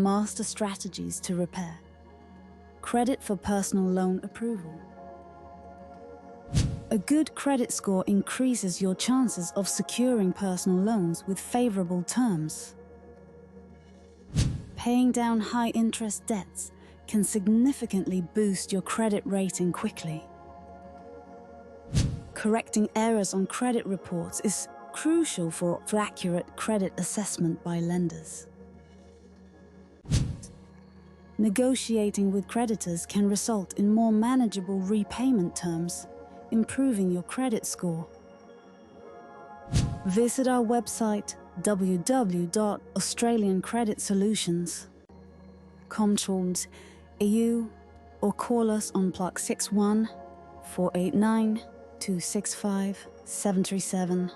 Master strategies to repair. Credit for personal loan approval. A good credit score increases your chances of securing personal loans with favorable terms. Paying down high-interest debts can significantly boost your credit rating quickly. Correcting errors on credit reports is crucial for accurate credit assessment by lenders. Negotiating with creditors can result in more manageable repayment terms, improving your credit score. Visit our website www.australiancreditsolutions.com.au or call us on +61 489 265 737.